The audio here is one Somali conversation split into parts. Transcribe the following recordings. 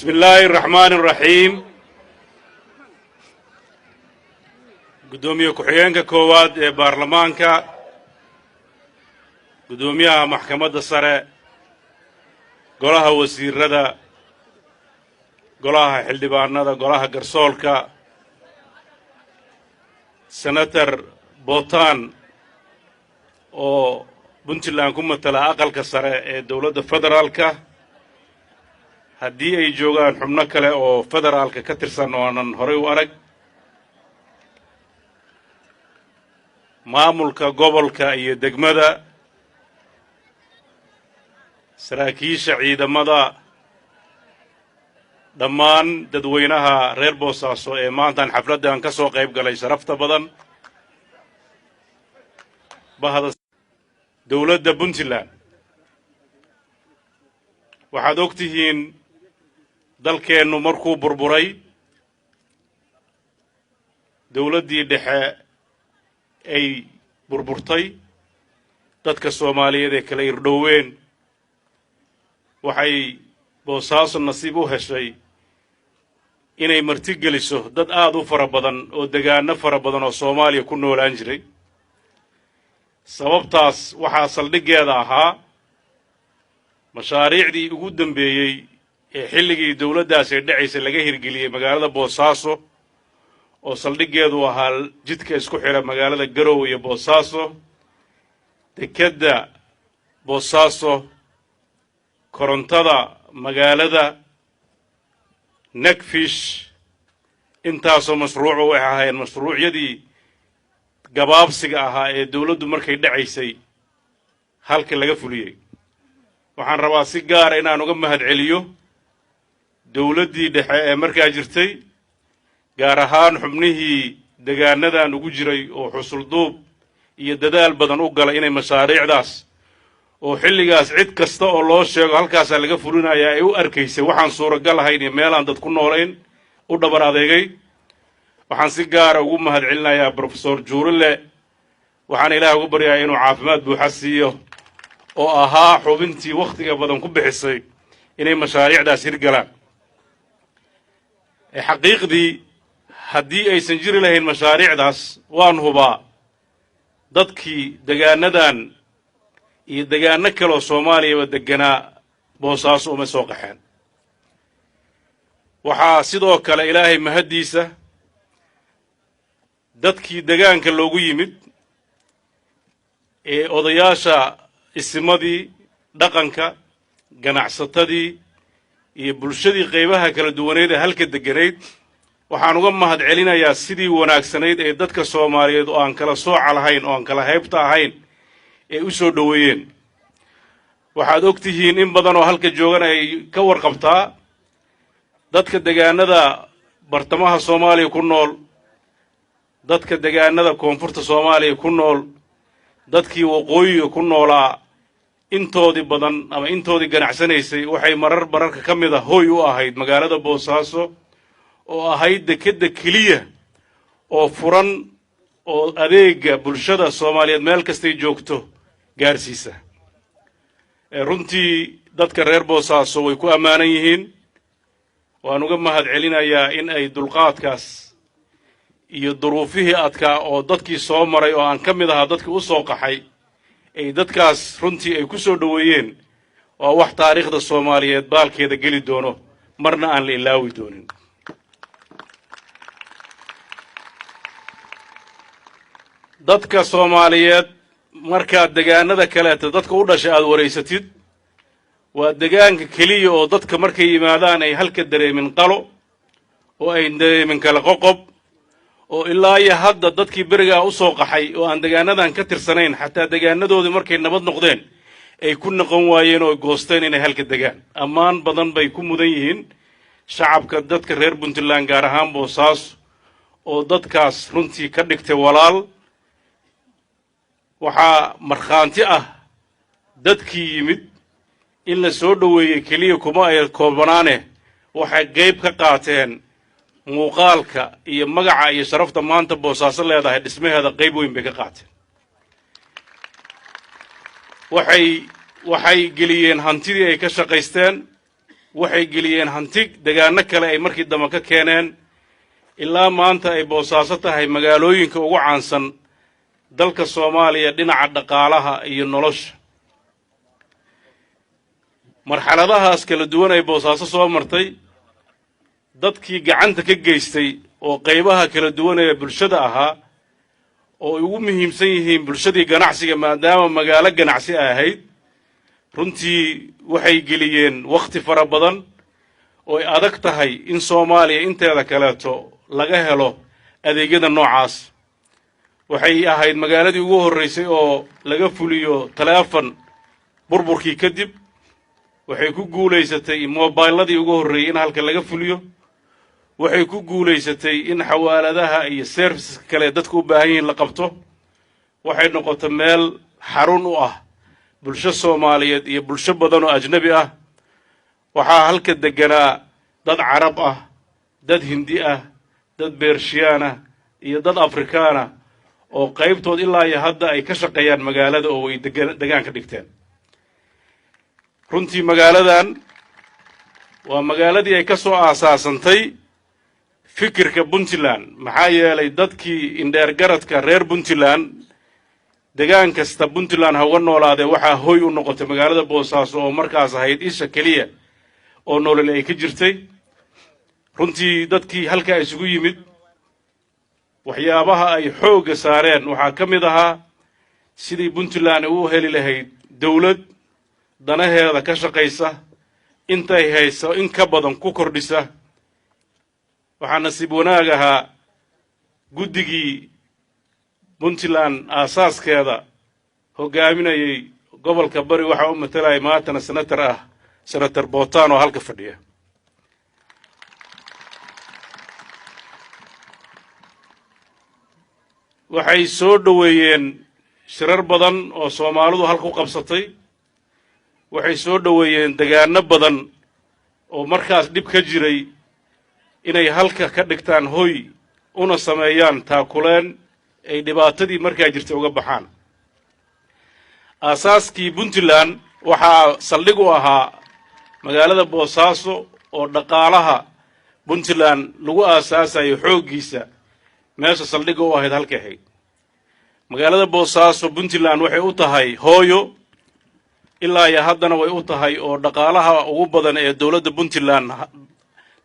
بسم الله الرحمن الرحيم قدومي كحيانك كواد برلمانك قدوميها محكمة السرع قولها وزير ردا قولها حلدبان ردا قولها قرصولك سنتر بوتان oo Puntland ku matala aqalka sare ee dawladda federaalka haddii ay joogaan xubno kale oo federaalka ka tirsan oo aanan horey u arag maamulka gobolka iyo degmada saraakiisha ciidamada dhammaan dadweynaha reer Boosaaso ee maantan xafladan ka soo qayb galay sharafta badan bahada dawladda Puntland waxaad ogtihiin dalkeennu markuu burburay dawladdii dhexe ay burburtay dadka Soomaaliyeed ee kala irdhoween waxay Boosaaso nasiib u heshay inay marti geliso dad aad u fara badan oo deegaano fara badan oo Soomaaliya ku noolaan jiray sababtaas waxaa saldhigeeda ahaa mashaariicdii ugu dambeeyay ee xilligii dawladdaas ay dhacaysay laga hirgeliyay magaalada Boosaaso oo saldhigeedu ahaa jidka isku xira magaalada Garowe iyo Boosaaso dekedda Boosaaso korontada magaalada Nakfish intaasoo mashruucu waxay ahaayeen mashruucyadii gabaabsiga ahaa ee dawladdu markay dhacaysay halka laga fuliyay waxaan rabaa si gaar ah inaan uga mahadceliyo dawladdii dhexe ee markaa jirtay gaar ahaan xubnihii deegaanadan ugu jiray oo xusul duub iyo dadaal badan u galay inay mashaariicdaas oo xilligaas cid kasta oo loo sheego halkaas laga fulinayaa ay u arkaysay waxaan suuragal ahayn iyo meel aan dad ku noolayn u dhabar adeegay waxaan si gaar ah ugu mahadcelinayaa Professor Juurille waxaan Ilaahay ugu baryayaa inuu caafimaad buuxa siiyo oo ahaa xubintii waqtiga badan ku bixisay inay mashaariicdaas hirgalaan xaqiiqdii haddii aysan jiri lahayn mashaariicdaas waan hubaa dadkii deegaanadan iyo deegaano kale oo Soomaaliya deganaa Boosaaso uma soo qaxeen waxaa sidoo kale Ilaahay mahadiisa dadkii deegaanka loogu yimid ee odayaasha isimadii dhaqanka ganacsatadii iyo bulshadii qaybaha kala duwaneed ee halka deganeed waxaan uga mahadcelinayaa sidii wanaagsanayd ee dadka Soomaaliyeed oo aan kala sooca lahayn oo aan kala heybta ahayn ee u soo dhaweeyeen waxaad ogtihiin in badan oo halka joogan ay ka warqabtaa dadka deegaanada bartamaha Soomaaliya ku nool dadka deegaanada koonfurta Soomaaliya ku nool dadkii waqooyiga ku noolaa intoodii badan ama intoodii ganacsanaysay waxay mararka ka mid ah hooy u ahayd magaalada Boosaaso oo ahayd dekedda kaliya oo furan oo adeega bulshada Soomaaliyeed meel kastay joogto gaarsiisa runtii dadka reer Boosaaso way ku amaanan yihiin waan uga mahadcelinayaa in ay dulqaadkaas iyo duruufihii adkaa oo dadkii soo maray oo aan ka mid ahaa dadkii u soo qaxay ay dadkaas runtii ay ku soo dhaweeyeen waa wax taariikhda Soomaaliyeed baalkeeda geli doono marna aan la ilaawi doonin dadka Soomaaliyeed marka deegaanada kale dadka u dhashay aad wareysatid waa deegaanka kaliya oo dadka markay yimaadaan ay halka dareemin qalo oo ay dareemin kala qoqob oo ilaa iyo hadda dadkii beriga u soo qaxay oo aan deegaanadan ka tirsanayn xataa deegaanadoodii markay nabad noqdeen ay ku noqon waayeen oo goosteen inay halka degaan ammaan badan bay ku mudan yihiin shacabka dadka reer Puntland gaar ahaan Boosaaso oo dadkaas runtii ka dhigtay walaal waxaa markhaanti ah dadkii yimid in la soo dhaweeyay kaliya kuma ay koobanaane waxay qayb ka qaateen muuqaalka iyo magaca iyo sharafta maanta Boosaaso leedahay dhismaheeda qayb weyn bay ka qaateen waxay geliyeen hantidii ay ka shaqaysteen waxay geliyeen hanti deegaano kale ay markii dambe ka keeneen ilaa maanta ay Boosaaso tahay magaalooyinka ugu caansan dalka Soomaaliya dhinaca dhaqaalaha iyo nolosha marxaladahaas kala duwan ay Boosaaso soo martay dadkii gacanta ka geystay oo qaybaha kala duwan ee bulshada ahaa oo ugu muhiimsan yihiin bulshadii ganacsiga maadaama magaalo ganacsi ahayd runtii waxay geliyeen waqti fara badan oo ay adag tahay in Soomaaliya inteeda kaleeto laga helo adeegyada noocaas waxay ahayd magaaladii ugu horeysay oo laga fuliyo telefoon burburkii kadib waxay ku guuleysatay mobiladii ugu horeeyay in halka laga fuliyo waxay ku guuleysatay in xawaaladaha iyo services kale dadku u baahan yihiin la qabto waxay noqotay meel xarun u ah bulsho Soomaaliyeed iyo bulsho badan oo ajnabi ah waxaa halka deganaa dad Carab ah dad Hindi ah dad Beershiyan ah iyo dad Afrikaan ah oo qaybtood ilaa iyo hadda ay ka shaqeeyaan magaalada oo ay degaan ka dhigteen runtii magaaladan waa magaaladii ay ka soo aasaasantay fikirka Puntland maxaa yeelay dadkii indheer garadka reer Puntland degaan kasta Puntland ha uga noolaade waxaa hooy u noqotay magaalada Boosaaso oo markaas ahayd isha kaliya oo nolol ay ka jirtay runtii dadkii halka isugu yimid waxyaabaha ay xooga saareen waxaa ka mid ahaa sidii Puntland u heli lahayd dawlad danaheeda ka shaqaysa intay hayso in ka badan ku kordhisa waxaa nasiib wanaag ahaa guddigii Puntland aasaaskeeda hogaaminayay gobolka Bari waxa uu matalay maantana senator Bootaan oo halka fadhiya waxay soo dhaweeyeen shirar badan oo Soomaalidu halka u qabsatay waxay soo dhaweeyeen deegaano badan oo markaas dib ka jiray inay halka ka dhigtaan hooy una sameeyaan taakuleen ay dhibaatadii markaa jirtay uga baxaan aasaaskii Puntland waxaa saldhig u ahaa magaalada Boosaaso oo dhaqaalaha Puntland lagu aasaasayo xoogiisa meesha saldhig u ahayd halka ahayd magaalada Boosaaso Puntland waxay u tahay hooyo ilaa iyo haddana way u tahay oo dhaqaalaha ugu badan ee dawladda Puntland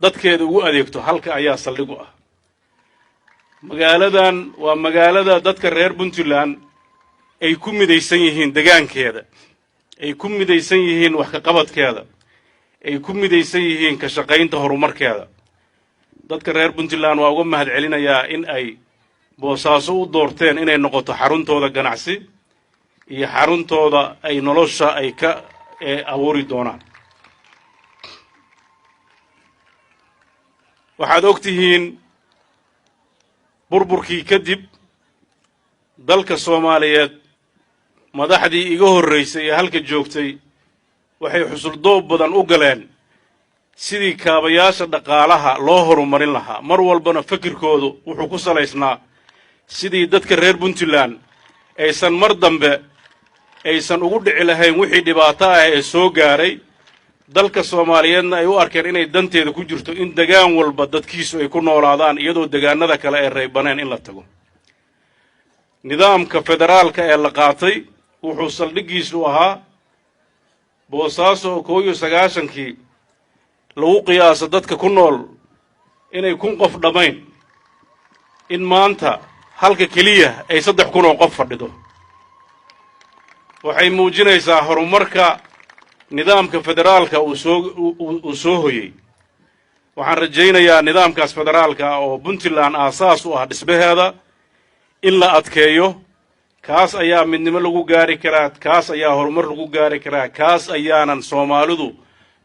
dadkeeda ugu adeegto halka ayaa saldhig u ah magaaladan waa magaalada dadka reer Puntland ay ku midaysan yihiin deegaankeeda ay ku midaysan yihiin wax ka qabadkeeda ay ku midaysan yihiin ka shaqaynta horumarkeeda dadka reer Puntland waa uga mahad celinayaa in ay Boosaaso u doorteen inay noqoto xaruntooda ganacsi iyo xaruntooda ay nolosha ay ka abuuri doonaan waxaad ogtihiin burburkii kadib dalka Soomaaliyeed madaxdii iga horeysay ee halka joogtay waxay xusul doob badan u galeen sidii kaabayaasha dhaqaalaha loo horumarin lahaa mar walbana fikirkoodu wuxuu ku salaysnaa sidii dadka reer Puntland aysan mar dambe aysan ugu dhici lahayn wixii dhibaato ah ee soo gaaray dalka Soomaaliyeedna ay u arkeen inay danteeda ku jirto in degaan walba dadkiisu ay ku noolaadaan iyadoo deegaanada kale ay reebaneen in la tago nidaamka federaalka ee la qaatay wuxuu saldhigiisu ahaa Boosaaso 1991kii lagu qiyaaso dadka ku nool inay 1000 qof dhamayn in maanta halka kaliya ay 3000 oo qof fadhido waxay muujinaysaa horumarka nidaamka federaalka uu soo hoyay waxaan rajaynayaa nidaamkaas federaalka oo Puntland aasaas u ah dhismaheeda in la adkeeyo kaas ayaa midnimo lagu gaari karaa kaas ayaa horumar lagu gaari karaa kaas ayaanan Soomaalidu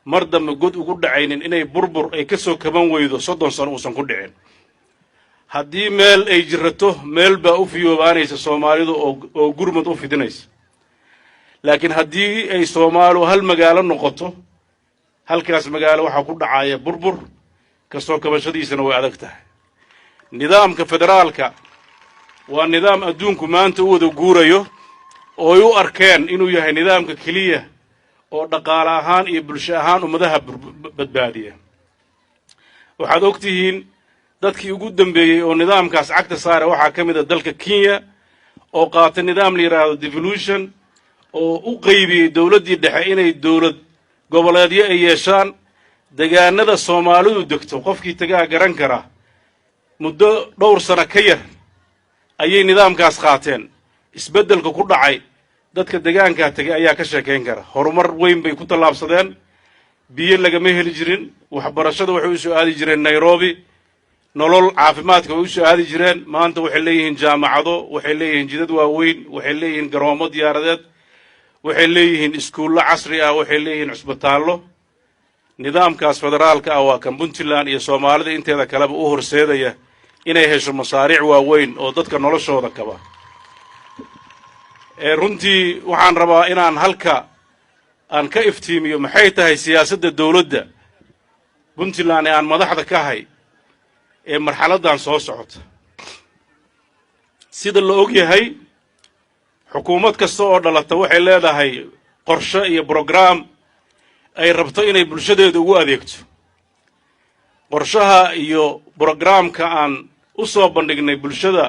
mar dambe god ugu dhacaynin inay burbur ay ka soo kaban weydo 30 sano uusan ku dhicin haddii meel ay jirato meel baa u fiyoobaanaysa Soomaalidu oo gurmad u fidinaysa laakiin haddii ay Soomaalidu hal magaalo noqoto halkaas magaalo waxa ku dhacaya burbur ka soo kabashadiisana way adag tahay nidaamka federaalka waa nidaam adduunku maanta u wada guurayo oo ay u arkeen inuu yahay nidaamka kaliya oo dhaqaale ahaan iyo bulsho ahaan ummadaha badbaadiya waxaad ogtihiin dadkii ugu dambeeyey oo nidaamkaas cagta saare waxaa ka mid ah dalka Kenya oo qaatay nidaam la yiraahdo devolution oo u qaybiyay dawladdii dhexe inay dawlad goboleedyo ay yeeshaan deegaanada Soomaalidu degto qofkii tagaa garan kara muddo dhowr sano ka yar ayay nidaamkaas qaateen isbeddelka ku dhacay dadka deegaanka tagay ayaa ka sheekeyn kara horumar weyn bay ku tallaabsadeen biyo lagama heli jirin waxbarashada waxay u soo aadi jireen Nairobi nolol caafimaadka way u soo aadi jireen maanta waxay leeyihiin jaamacado waxay leeyihiin jidad waaweyn waxay leeyihiin garoomo diyaaradeed waxay leeyihiin iskuulo casri ah waxay leeyihiin cusbitaallo nidaamkaas federaalka ah waa kan Puntland iyo Soomaalida inteeda kaleba u horseedaya inay hesho masaariic waaweyn oo dadka noloshooda kaba runtii waxaan rabaa inaan halka aan ka iftiimiyo maxay tahay siyaasadda dawladda Puntland ee aan madaxda ka hay ee marxaladan soo socota sida la og yahay xukuumad kasta oo dhalata waxay leedahay qorshe iyo program ay rabto inay bulshadeeda ugu adeegto qorshaha iyo programka aan u soo bandhignay bulshada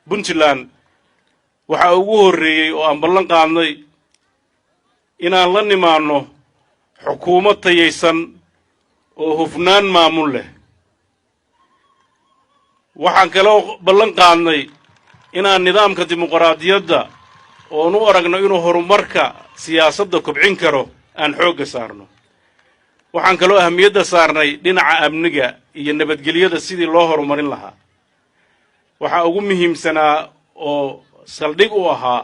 Puntland waxa ugu horeeyay oo aan ballan qaadnay inaan la nimaano xukuumad tayeysan oo hufnaan maamul leh waxaan kaloo ballan qaadnay inaan nidaamka dimuqraadiyadda oo nu aragno inuu horumarka siyaasadda kobcin karo aan xoogga saarno waxaan kaloo ahmiyadda saarnay dhinaca amniga iyo nabadgelyada sidii loo horumarin lahaa waxa ugu muhiimsanaa oo saldhig u ahaa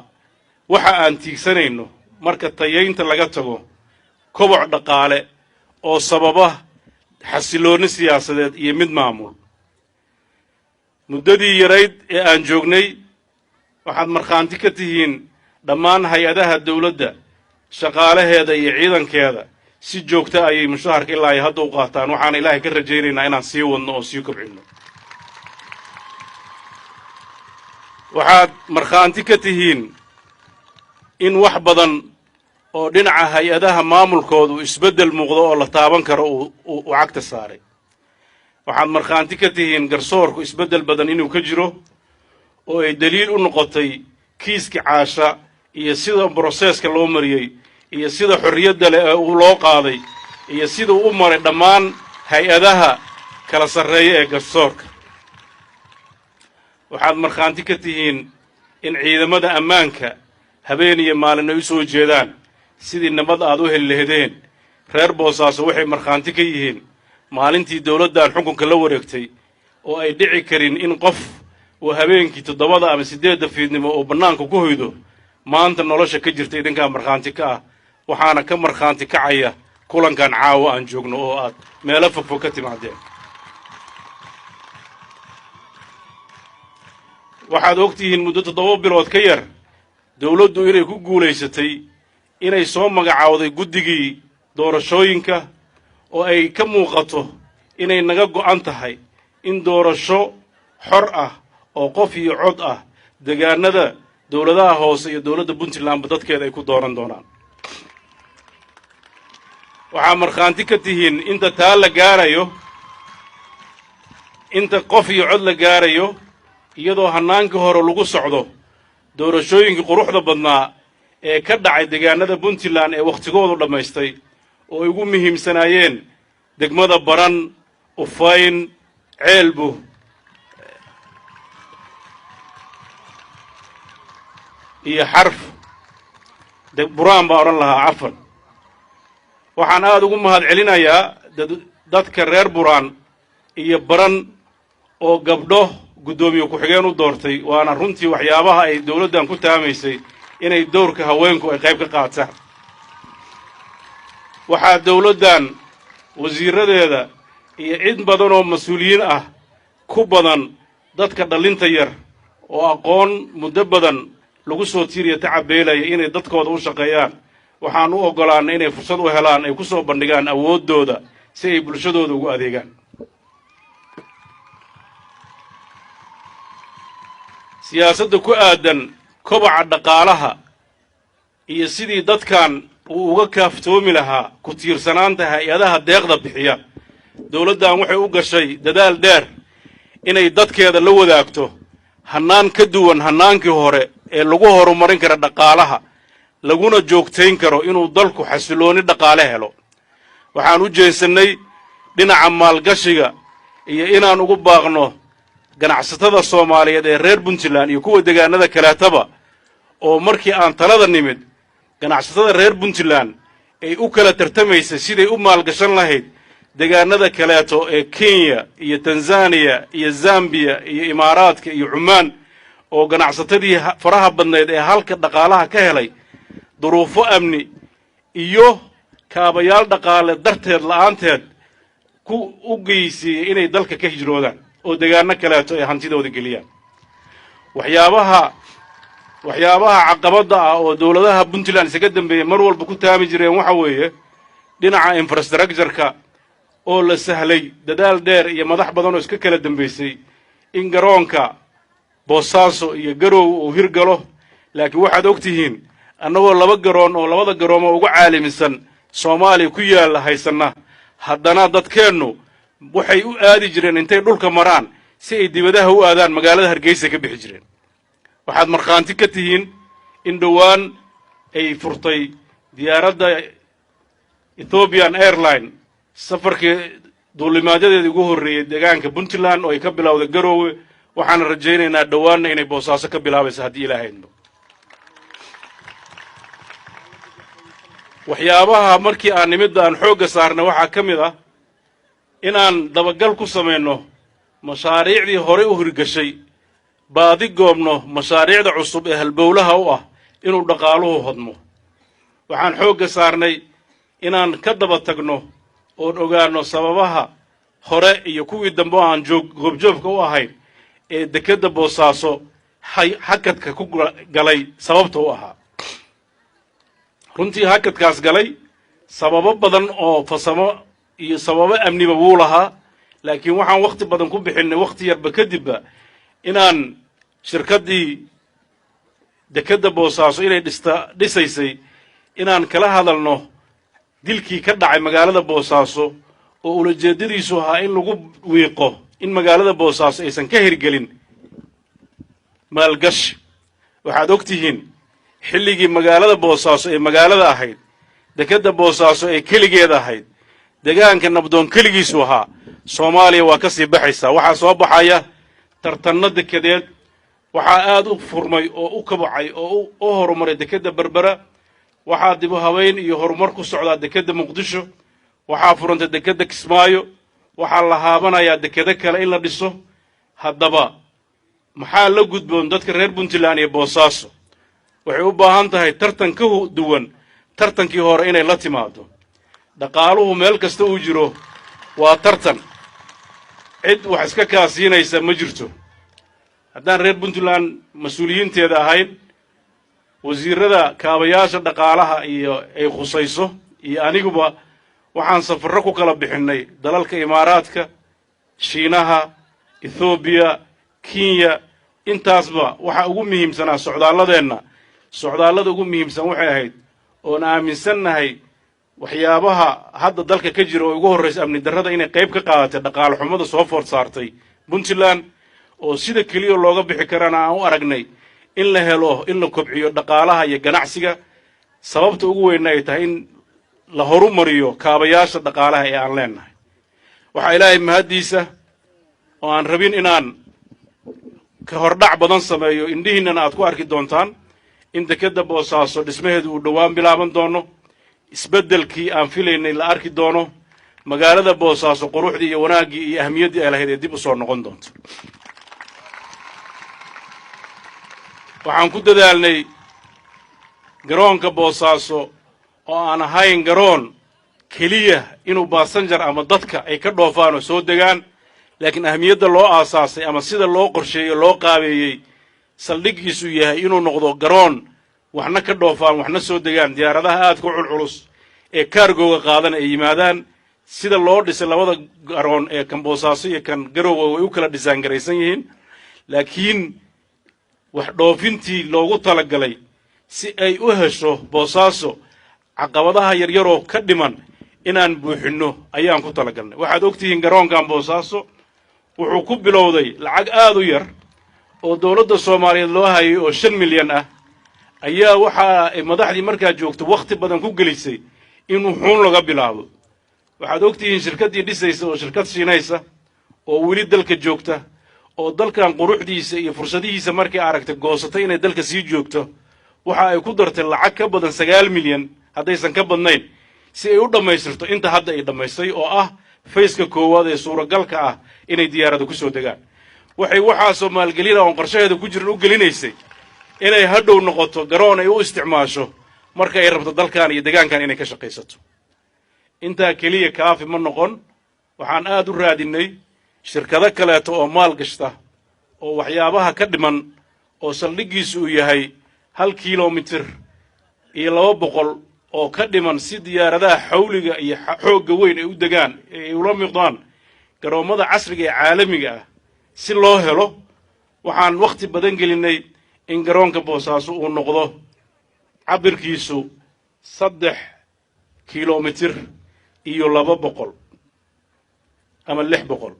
waxa aan tiigsanayno marka tayeynta laga tago koboc dhaqaale oo sababa xasilooni siyaasadeed iyo mid maamul muddadii yarayd ee aan joognay waxaad markhaanti ka tihiin dhammaan hay-adaha dawladda shaqaalaheeda iyo ciidankeeda si joogta ayay mushaharka ilaa ay hadda u qaataan waxaan ilaahay ka rajaynaynaa inaan sii wadno oo sii kobcinno waxaad markhaanti ka tihiin in wax badan oo dhinaca hay-adaha maamulkoodu isbeddel muuqdo oo la taaban karo uu cagta saaray waxaad markhaanti ka tihiin garsoorku isbeddel badan inuu ka jiro oo ay daliil u noqotay kiiska caasha iyo sida broseska loo mariyey iyo sida xorriyadda leh ee loo qaaday iyo sida uu maray dhammaan hay-adaha kala sarreeya ee garsoorka waxaad markhaanti ka tihiin in ciidamada ammaanka habeen iyo maalin ay u soo jeedaan sidii nabad aad u heli lahaydeen reer Boosaaso waxay markhaanti ka yihiin maalintii dawladdan xukunka la wareegtay oo ay dhici karin in qof uu habeenkii 7 ama 8 fiidnimo oo bannaanka ku hoydo maanta nolosha ka jirta idinka markhaanti ka ah waxaana ka markhaanti kacaya kulankan caawa aan joogno oo aad meelo fogfog ka timaadeen waxaad ogtihiin muddo 7 bilood ka yar dawladdu inay ku guulaysatay inay soo magacaawday guddigii doorashooyinka oo ay ka muuqato inay naga go'an tahay in doorasho xor ah oo qof iyo cod ah deegaanada dawladaha hoose iyo dawladda Puntland dadkeeda ay ku dooran doonaan waxaa markhaanti ka tihiin inta taa la gaarayo inta qof iyo cod la gaarayo iyadoo hanaanka hore lagu socdo doorashooyinkii quruxda badnaa ee ka dhacay deegaanada Puntland ee waqtigoodu dhamaystay oo ugu muhiimsanaayeen degmada Baran Ufayn Ceelbu iyo Xarf Buraan baa oran lahaa cafan waxaan aad ugu mahad celinayaa dadka reer Buraan iyo Baran oo gabdho gudoomiye ku xigeen u doortay waana runtii waxyaabaha ay dawladdan ku taamaysay inay doorka haweenku ay qayb ka qaataan waxaa dawladdan wasiiradeeda iyo cid badan oo mas'uuliyiin ah ku badan dadka dhalinta yar oo aqoon muddo badan lagu soo tiiriyo tacabeelaya inay dadkooda u shaqeeyaan waxaan u ogolaanay inay fursad u helaan ay ku soo bandhigaan awoodooda si ay bulshadooda ugu adeegaan siyaasadda ku aadan kobaca dhaqaalaha iyo sidii dadkan uu uga kaaftoomi lahaa ku tiirsanaanta hay-adaha deeqda bixiya dowladdan waxay u gashay dadaal dheer inay dadkeeda la wadaagto hannaan ka duwan hannaankii hore ee lagu horumarin kara dhaqaalaha laguna joogtayn karo inuu dalku xasilooni dhaqaale helo waxaan u jeesannay dhinaca maalgashiga iyo inaan ugu baaqno ganacsatada Soomaaliyeed ee reer Puntland iyo kuwa deegaanada kaleetaba oo markii aan talada nimid ganacsatada reer Puntland ay u kala tartamaysay siday u maalgashan lahayd deegaanada kaleeto ee Kenya iyo Tanzania iyo Zambia iyo Imaaraadka iyo Cumaan oo ganacsatadii faraha badneed ee halka dhaqaalaha ka helay duruufo amni iyo kaabayaal dhaqaale darteed la'aanteed ku u geysiyay inay dalka ka hijroodaan oo deegaano kaleeto ay hantidooda geliyaan waxyaabaha caqabada ah oo dawladaha Puntland isaga dambeeyay mar walba ku taami jireen waxa weeye dhinaca infrastructure-ka oo la sahlay dadaal dheer iyo madax badan oo iska kala dambeysay in garoonka Boosaaso iyo Garow uu hirgalo laakiin waxaad ogtihiin annagoo laba garoon oo labada garoon ugu caalamisan Soomaaliya ku yaal haysana haddana dadkeennu waxay u aadi jireen intay dhulka maraan si ay dibadaha u aadaan magaalada Hargeysa ka bixi jireen waxaad markhaanti ka tihiin in dhawaan ay furtay diyaaradda Ethiopian Airline safarkii duulimaadyada ugu horeeyay deegaanka Puntland oo ay ka bilowday Garowe waxaan rajaynaynaa dhawaan inay Boosaaso ka bilaabayso haddii Ilaahay idmo waxyaabaha markii aan nimida aan xooga saarnay waxa kamid ah inaan dabagal ku sameeyno mashaariicdii hore u hirgashay baadi goobno mashaariicda cusub ee halbowlaha u ah inuu dhaqaaluhu hodmo waxaan xooga saarnay inaan ka daba tagno oo ogaano sababaha hore iyo kuwii dambe aan goobjoogka u ahayn ee dekada Boosaaso hakadka ku galay sababta u ahaa runtii hakadkaas galay sababo badan oo fasamo iyo sababo amniba wuu lahaa laakiin waxaan waqti badan ku bixinay waqti yarba kadibba inaan shirkadii dekada Boosaaso inay dhisaysay inaan kala hadalno dilkii ka dhacay magaalada Boosaaso oo ulajeedadiisu ahaa in lagu wiiqo in magaalada Boosaaso aysan ka hirgelin maalgashi waxaad ogtihiin xilligii magaalada Boosaaso ee magaalada ahayd dekada Boosaaso ee keligeed ahayd deegaanka nabdoon keligiisu ahaa Soomaaliya waa ka sii baxaysaa waxa soo baxaya tartanno dekedeed waxa aad u furmay oo u kabacay oo u horumaray dekada Berbera waxa dib u habeyn iyo horumar ku socda dekada Muqdisho waxa furantay dekada Kismaayo waxa la haabanayaa dekada kale in la dhiso haddaba maxaa la gudboon dadka reer Puntland iyo Boosaaso waxay u baahan tahay tartan ka duwan tartankii hore inay la timaado dhaqaaluhu meel kasta uu jiro waa tartan cid wax iska kaasiinaysa ma jirto haddaan reer Puntland mas'uuliyiinteeda ahayn wasiirada kaabayaasha dhaqaalaha iyo ay khusayso iyo aniguba waxaan safarro ku kala bixinay dalalka Imaaraadka Shiinaha Ethiopia Kenya intaasba waxa ugu muhiimsanaa socdaallada ugu muhiimsan waxay ahayd oo aaminsannahay waxyaabaha hadda dalka ka jira oo ugu horreysay amni darrada inay qayb ka qaadatay dhaqaale xumada soo food saartay Puntland oo sida kaliya looga bixi karana aan u aragnay in la helo in la kobciyo dhaqaalaha iyo ganacsiga sababta ugu weyn ay tahay in la horumariyo kaabayaasha dhaqaalaha ee aan leenahay waxa Ilaahay mahadiisa oo aan rabin inaan ka hordhac badan sameeyo indhihiinana aad ku arki doontaan in dekada Boosaaso dhismaheedu uu dhawaan bilaaban doono isbedelkii aan filaynay la arki doono magaalada Boosaaso quruxdii iyo wanaagii iyo ahmiyadii ay lahayd dib u soo noqon doonto waxaan ku dadaalnay garoonka Boosaaso oo aan ahayn garoon kaliya inuu passenger ama dadka ay ka dhoofaan oo soo degaan laakiin ahmiyadda loo aasaasay ama sida loo qorsheeyo loo qaabeeyay saldhigiisu yahay inuu noqdo garoon waxna ka dhoofaan waxna soo degaan diyaaradaha aad ku culculus ee cargo-ga qaadan ay yimaadaan sida loo dhisay labada garoon ee kan Boosaaso iyo kan Garowe way u kala dhisaan garaysan yihiin laakiin wax dhoofintii loogu talagalay si ay u hesho Boosaaso caqabadaha yaryaroo ka dhiman inaan buuxinno ayaan ku talagalnay. waxaad ogtihiin garoonkan Boosaaso wuxuu ku bilowday lacag aad u yar oo dawladda Soomaaliyeed loo hayay oo 5 milyan ah ayaa waxa madaxdii markaa joogto waqti badan ku gelisay in wuxuun laga bilaabo. waxaad ogtihiin shirkaddii dhisaysa oo shirkad siinaysa oo weli dalka joogta oo dalkan quruxdiisa iyo fursadihiisa markii aragtay goosatay inay dalka sii joogto waxa ay ku dartay lacag ka badan 9 milyan haddaysan ka badnayn si ay u dhammaystirto inta hadda ay dhammaystay oo ah fayska koowaad ee suuragalka ah inay diyaaradu ku soo degaan. waxaasoo maalgelina oon qorshaheeda ku jirin u gelinaysay inay hadhow noqoto garoon ay u isticmaasho marka ay rabto dalkan iyo deegaankan inay ka shaqaysato. intaa keliya kaafi ma noqon, waxaan aad u raadinay shirkado kaleeto oo maal gashta oo waxyaabaha ka dhiman oo saldhiggiisu uu yahay 1 kilomitir iyo 200 oo ka dhiman si diyaaradaha xawliga iyo xoogga weyn ay u degaan ay ula miqdaan garoomada casriga ee caalamiga ah si loo helo. waxaan waqti badan gelinay in garoonka Boosaaso uu noqdo cabirkiisu 3 kilomitir iyo 200 ama 600.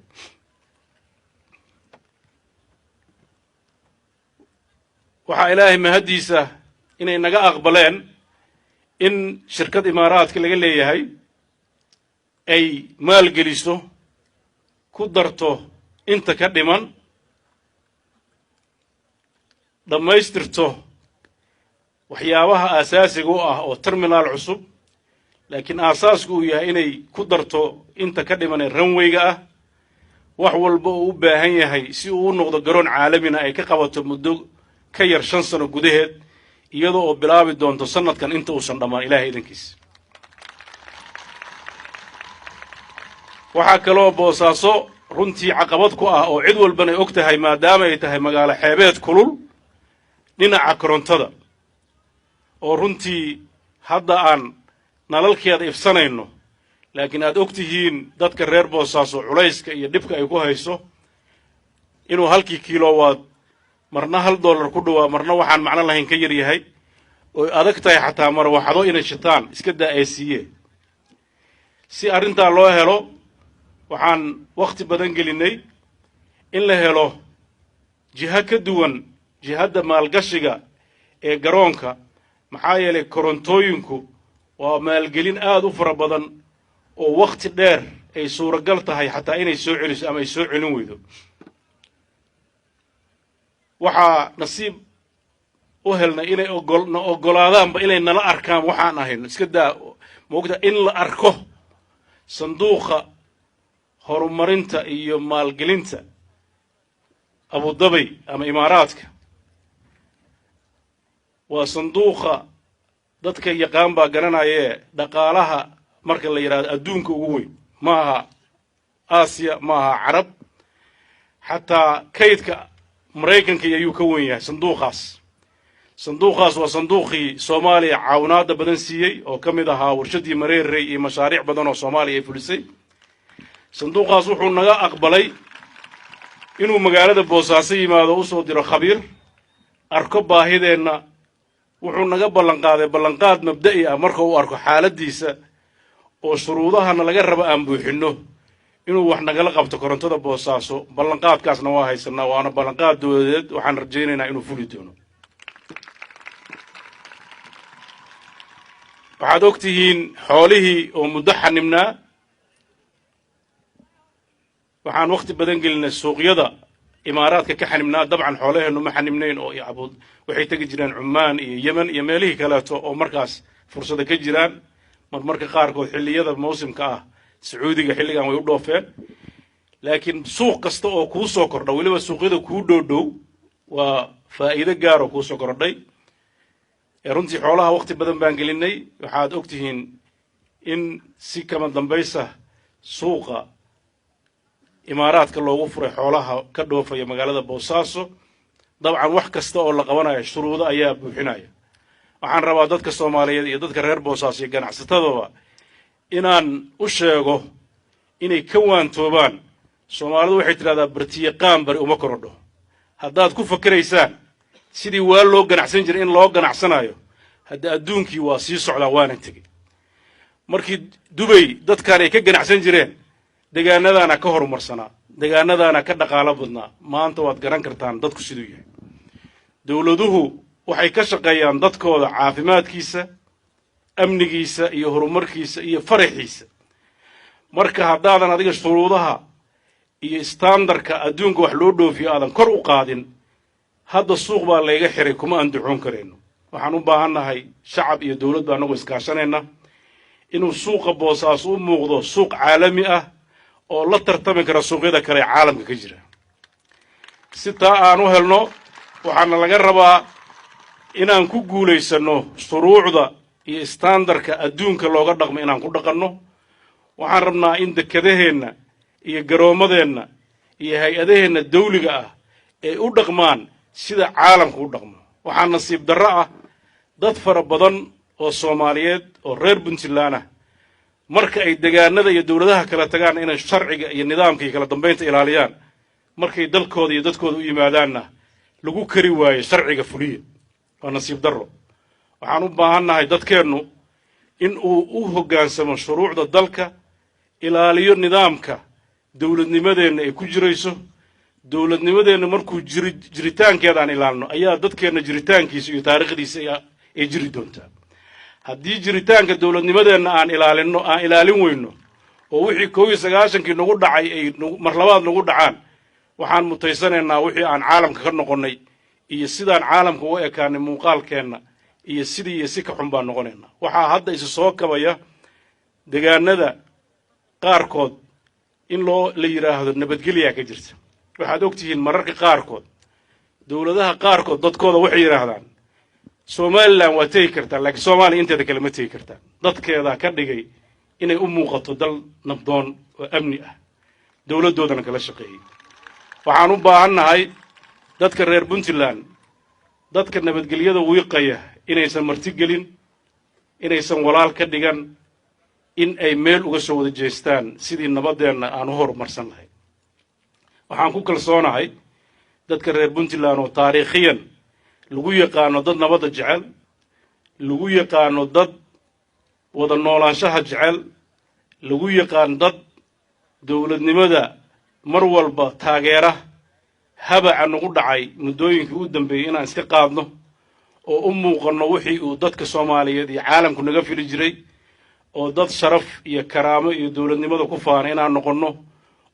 waxaa ilaahay mahadiisa inay naga aqbaleen in shirkad imaaraadka laga leeyahay ay maalgeliso ku darto inta ka dhiman dhammaystirto waxyaabaha aasaasiga u ah oo terminaal cusub laakiin aasaasku uu yahay inay ku darto inta ka dhiman ee runwayga ah wax walba uu u baahan yahay si uu u noqdo garoon caalamina ay ka qabato muddo ka yar 5 sano gudaheed iyadoo oo bilaabi doonto sanadkan inta uusan dhammaan ilaahay idankiisa. waxaa kaloo Boosaaso runtii caqabad ku ah oo cid walbana og tahay maadaama ay tahay magaalo xeebeed kulul dhinaca korontada oo runtii hadda aan nalalkeeda ifsanayno laakiin aad ogtihiin dadka reer Boosaaso culayska iyo dhibka ay ku hayso inuu 1 kilowatt marna $1 ku dhawaa marna waxaan macno lahayn ka yar yahay oo adag tahay xataa mar waxdo inay shitaan iska daa'aysiye. si arrinta loo helo waxaan waqti badan gelinay in la helo jiha ka duwan jihada maalgashiga ee garoonka maxaa yeelay korontooyinku waa maalgelin aad u fara badan oo waqti dheer ay suuragal tahay xataa inay soo celiso ama ay soo celin weydo. waxaa nasiib u helnay inay ogolaadaanba inay nala arkaan waxaan ahayn iska daa moogta in la arko sanduuqa horumarinta iyo maalgelinta Abu Dhabi ama Imaaraadka waa sanduuqa dadka yaqaan baa garanaya dhaqaalaha marka la yiraahdo adduunka ugu weyn maaha Aasiya maaha Carab xataa kaydka Mareykanka ayuu ka weyn yahay sanduuqaas waa sanduuqii Soomaaliya caawinaada badan siiyay oo kamid ahaa warshadii Mareerey iyo mashaariic badan oo Soomaaliya ay fulisay. sanduuqaas wuxuu naga aqbalay inuu magaalada Boosaaso yimaado u soo diro khabiir arko baahideena. wuxuu naga ballanqaad mabda'i ah marka uu arko xaaladiisa oo shuruudahana laga rabo aan buuxino inuu wax nagala qabto korontada Boosaaso. ballanqaadkaasna waa haysanaa waana ballanqaad dawladeed waxaan rajaynaynaa inuu fuli doono. waxaad ogtihiin xoolihii oo muddo xanimnaa waxaan waqti badan gelinay suuqyada Imaaraadka ka xanimnaa dabcan xoolaheenu ma xanimnayn oo Abuud waxay tagi jireen Cumaan iyo Yemen iyo meelihii kaleeto oo markaas fursada ka jiraan marmarka qaarkood xilliyada mawsimka ah Sacuudiga xilligan way u dhoofeen laakiin suuq kasta oo ku soo kordha waliba suuqyada ku dhow waa faa'iido gaar oo ku soo kordhay. runtii xoolaha waqti badan baan gelinay waxaad ogtihiin in si kama dambaysa suuqa Imaaraadka loogu furay xoolaha ka dhoofaya magaalada Boosaaso. dabcan wax kasta oo la qabanayo shuruudo ayaa buuxinaya. waxaan rabaa dadka Soomaaliyeed iyo dadka reer Boosaaso iyo ganacsatadooda inaan u sheego inay ka waantoobaan. Soomaalidu waxay tiraahdaa bartiyaqaan bari uma korodho. haddaad ku fakaraysaan sidii waa loo ganacsan jiray in loo ganacsanayo hadda adduunkii waa sii socdaa waana tegey markii Dubai dadkaan ay ka ganacsan jireen deegaanadaana ka horumarsanaa deegaanadaana ka dhaqaalo badnaa maanta waad garan kartaan dadku sidoo yahay dawladuhu waxay ka shaqeeyaan dadkooda caafimaadkiisa amnigiisa iyo horumarkiisa iyo faraxiisa marka haddaadan adiga shuruudaha iyo standardka adduunka wax loo dhoofiyo aadan kor u qaadin hadda suuq baa layga xiray kuma aan ducoon kareyno waxaan u baahannahay shacab iyo dawlad baa anagu iskaashanayna inuu suuqa Boosaaso u muuqdo suuq caalami ah oo la tartami kara suuqyada kale ee caalamka ka jira si taa aan u helno waxaana laga rabaa inaan ku guuleysano shuruucda iyo standardka adduunka looga dhaqmo inaan ku dhaqanno waxaan rabnaa in dekedaheena iyo garoomadeenna iyo hay-adaheena dawliga ah ay u dhaqmaan sida caalamku u dhaqmo waxaa nasiib darro ah dad fara badan oo Soomaaliyeed oo reer Puntland ah marka ay deegaanada iyo dawladaha kala tagaan inay sharciga iyo nidaamka iyo kala dambeynta ilaaliyaan markay dalkooda iyo dadkooda u yimaadaanna lagu kari waayo sharciga fuliya waa nasiib darro waxaan u baahannahay dadkeennu in uu u hoggaansamo shuruucda dalka ilaaliyo nidaamka dawladnimadeenna ay ku jirayso dawladnimadeenna markuu jiritaankeedaan ilaalno ayaa dadkeenna jiritaankiisa iyo taariikhdiisa ay jiri doontaa haddii jiritaanka dawladnimadeenna aan ilaalin weyno oo wixii 1990kii nagu dhacay ay mar labaad nagu dhacaan waxaan mutaysanaynaa wixii aan caalamka ka noqonnay iyo sidaan caalamka u ekaanay muuqaalkeenna iyo sidii iyo si ka xun baan noqonaynaa waxaa hadda isu soo kabaya deegaanada qaarkood in la yiraahdo nabadgelya ka jirta waxaad ogtihiin mararka qaarkood dawladaha qaarkood dadkooda waxay yiraahdaan Somaliland waa tagi kartaa laakiin Soomaaliya inteeda kale ma tagi kartaa dadkeeda ka dhigay inay u muuqato dal nabdoon oo amni ah dawladoodana kala shaqeeyay waxaan u baahannahay dadka reer Puntland dadka nabadgelyada wiiqaya inaysan marti gelin inaysan walaal ka dhigan in ay meel uga soo wada jeestaan sidii nabadeena aan u horumarsan lahayn waxaan ku kalsoonahay dadka reer Puntland oo taariikhiyan lagu yaqaano dad nabadda jecel lagu yaqaano dad wada noolaanshaha jecel lagu yaqaan dad dawladnimada mar walba taageera habaca nagu dhacay muddooyinkii u dambeeyay inaan iska qaadno oo u muuqanno wixii uu dadka Soomaaliyeed iyo caalamku naga fili jiray oo dad sharaf iyo karaamo iyo dawladnimada ku faanay inaan noqonno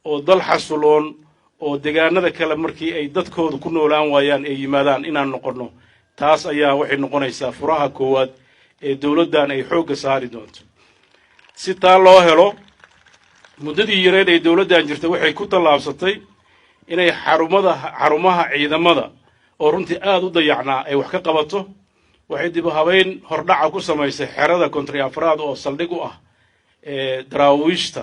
oo dal xasuloon oo deegaanada kale markii ay dadkooda ku noolaan waayaan ay yimaadaan inaan noqonno taas ayaa waxay noqonaysaa furaha koowaad ee dawladdan ay xoogga saari doonto si taa loo helo muddadii yareed ee dawladdan jirtay waxay ku tallaabsatay inay xarumaha ciidamada oo runtii aad u dayacnaa ay wax ka qabato waxay dib u habeyn hordhaca ku samaysay xerada kontri afraad oo saldhig u ah daraawiishta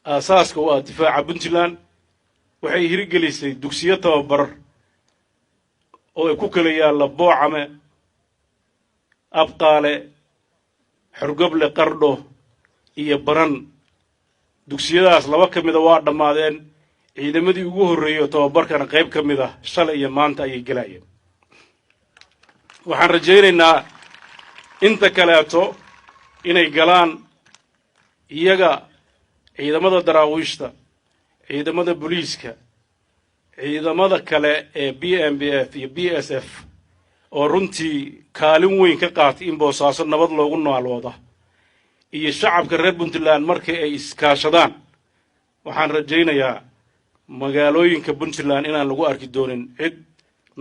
aasaaska u ah difaaca Puntland waxay hirgelisay dugsiyo tababar oo ay ku kala yaalla Boocame Abqaale Xurgoble Qardho iyo Baran dugsiyadaas laba ka mid ah waa dhamaadeen ciidamadii ugu horreeyay tababarkana qayb ka mid ah shalay iyo maanta ayay galayeen waxaan rajaynaynaa inta kaleeto inay galaan iyaga ciidamada daraawiishta ciidamada booliiska ciidamada kale ee BMBF iyo BSF oo runtii kaalin weyn ka qaatay in Boosaaso nabad loogu nooloodo iyo shacabka reer Puntland markii ay iskaashadaan waxaan rajaynayaa magaalooyinka Puntland inaan lagu arki doonin cid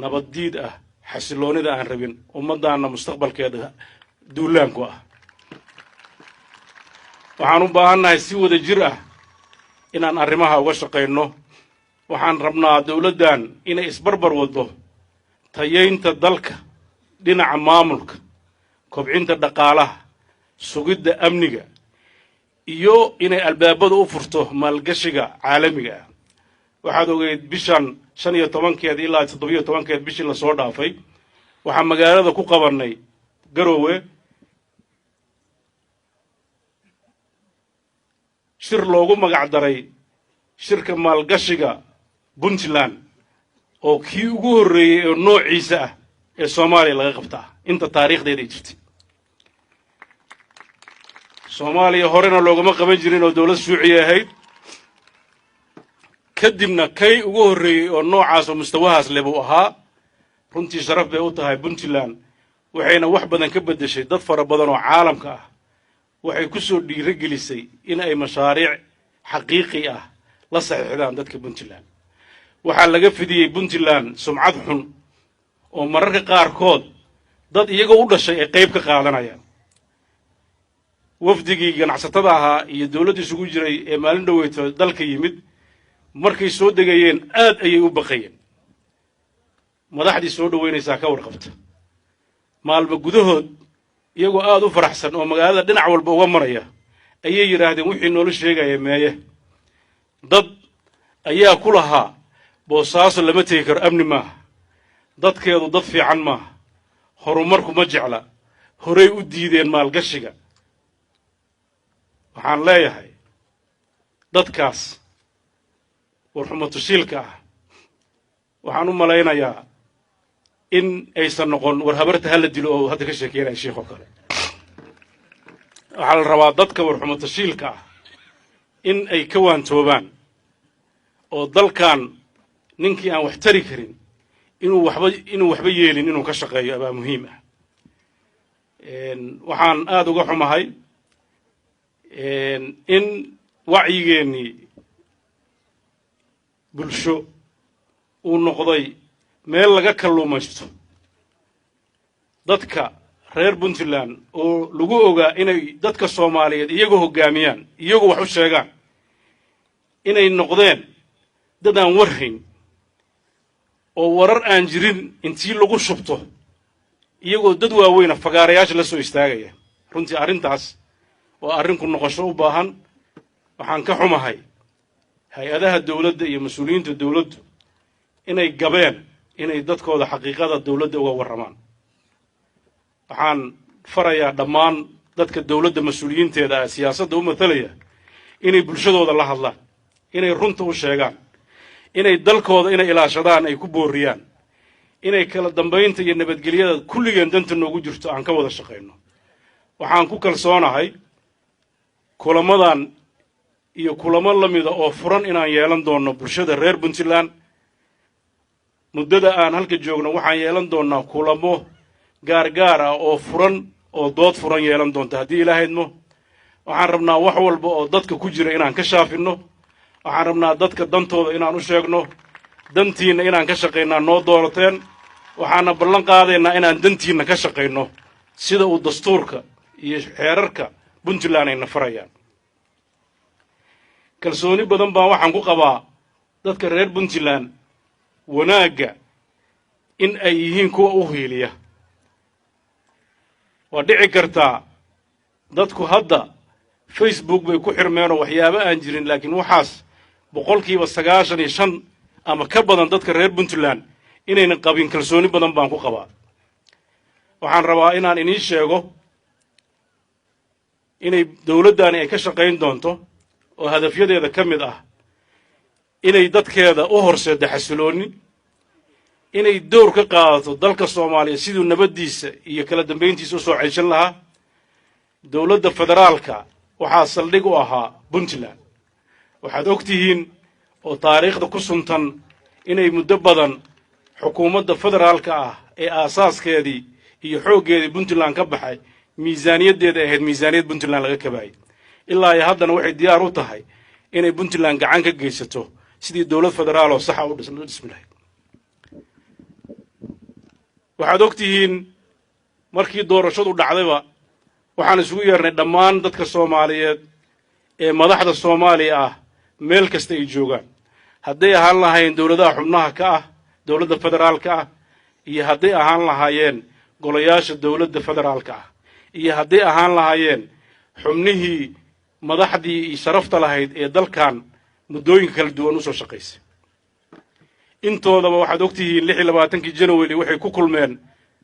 nabad diid ah xasiloonida aan rabin ummadana mustaqbalkeeda duulaanku ah waxaan u baahannahay si wada jir ah inaan arrimaha uga shaqeyno waxaan rabnaa dawladdan inay isbarbar wado tayeynta dalka dhinaca maamulka kobcinta dhaqaalaha sugidda amniga iyo inay albaabada u furto maalgashiga caalamiga ah waxaad ogeyd bishan 15keed ilaa 17keed bishii la soo dhaafay waxaan magaalada ku qabanay Garowe shir loogu magac daray shirka maalgashiga Puntland oo kii ugu horreeyay oo noociisa ah ee Soomaaliya laga qabtaa inta taariikhdeeda jirtay Soomaaliya horena loogama qaban jirin oo dawlad shuuci ahayd kadibna kay ugu horeeyay oo noocaas oo mustawahaas leebu ahaa runtii sharaf bay u tahay Puntland waxayna wax badan ka bedeshay dad fara badan oo caalamka ah waxay ku soo dhiirigelisay in ay mashaariic xaqiiqi ah la saxiixdaan dadka Puntland waxa laga fidiyay Puntland sumcad xun oo mararka qaarkood dad iyaga u dhashay ay qayb ka qaadanayaan wafdigii ganacsatada ahaa iyo dawladda isugu jiray ee maalin dhaweeyto dalka yimid markay soo degayeen aad ayay u baqayeen madaxdii soo dhaweynaysa ka warqabta maalba gudahood iyagoo aad u faraxsan oo magaalada dhinac walba uga maraya ayay yiraahdeen wixii nolol sheegaya meeye dad ayaa ku lahaa boosaaso lama tegi karo amni maaha dadkeedu dad fiican maaha horumarku ma jecla horey u diideen maalgashiga waxaan leeyahay dadkaas warxumatu shilka ah waxaan u malaynayaa in aysan noqon war habarta hal dilo oo hadda ka sheekeynay sheekho kale waxa la rabaa dadka warxumatu shilka ah in ay ka waantoobaan oo dalkan ninkii aan wax tari karin inuu waxba yeelin inuu ka shaqeeyo abaa muhiim ah waxaan aad uga xumahay in wacyigeennii bulsho uu noqday meel laga kalluumaysto dadka reer Puntland oo lagu ogaa inay dadka Soomaaliyeed iyagu hoggaamiyaan iyagu wax u sheegaan inay noqdeen dad aan warhayn oo warar aan jirin intii lagu shubto iyagoo dad waaweyn fagaarayaasha la soo istaagaya runtii arrintaas waa arrin ku noqosho u baahan waxaan ka xumahay hay'adaha dawladda iyo mas'uuliyiinta dawladdu inay gabeen inay dadkooda xaqiiqada dawladda uga warramaan waxaan farayaa dhammaan dadka dawladda mas'uuliyiinteeda ah siyaasadda u matalaya inay bulshadooda la hadlaan inay runta u sheegaan inay dalkooda inay ilaashadaan ay ku booriyaan inay kala dambeynta iyo nabadgelyada kulligeen danta noogu jirto aan ka wada shaqeyno waxaan ku kalsoonahay kulamadan iyo kulamo lamida oo furan inaan yeelan doono bulshada reer Puntland muddada aan halka joogno waxaan yeelan doonaa kulamo gaar ah oo furan oo dood furan yeelan doonta haddii Ilaahay idmo waxaan rabnaa wax walba oo dadka ku jira inaan ka shaafino waxaan rabnaa dadka dantooda inaan u sheegno dantiina inaan ka shaqeynaa noo doorateen waxaana ballan qaadaynaa inaan dantiina ka shaqeyno sida uu dastuurka iyo xeerarka Puntland ay nafarayaan kalsooni badan baa waxaan ku qabaa dadka reer Puntland wanaaga in ay yihiin kuwa u hiiliya waa dhici kartaa dadku hadda Facebook bay ku xirmeen oo waxyaabo aan jirin laakiin waxaas 95% ama ka badan dadka reer Puntland inayna qabin kalsooni badan baan ku qabaa waxaan rabaa inaan inii sheego inay dawladdaani ay ka shaqeyn doonto oo hadafyadeeda ka mid ah inay dadkeeda u horseedo xasilooni inay door ka qaadato dalka Soomaaliya sidoo nabadiisa iyo kala dambeyntiisa soo ceshan lahaa dawladda federaalka waxaa saldhig u ahaa Puntland waxaad ogtihiin oo taariikhda ku suntan inay muddo badan xukuumadda federaalka ah ee aasaaskeedii iyo xooggeedii Puntland ka baxay miisaaniyaddeeda ahayd miisaaniyad Puntland laga kabaayay ilaa ay haddana waxay diyaar u tahay inay Puntland gacan ka geysato sidii dawlad federaal oo sax ah u dhismi lahayd waxaad ogtihiin markii doorashadu dhacdayba waxaan isugu yeernay dhammaan dadka Soomaaliyeed ee madaxda Soomaaliya ah meel kasta ay joogaan hadday ahaan lahaayeen dawladaha xubnaha ka ah dawladda federaalka ah iyo hadday ahaan lahaayeen golayaasha dawladda federaalka ah iyo hadday ahaan lahaayeen xubnihii madaxdii sharafta lahayd ee dalkan muddooyinka kala duwan u soo shaqeysay intoodaba waxaad ogtihiin 26 January waxay ku kulmeen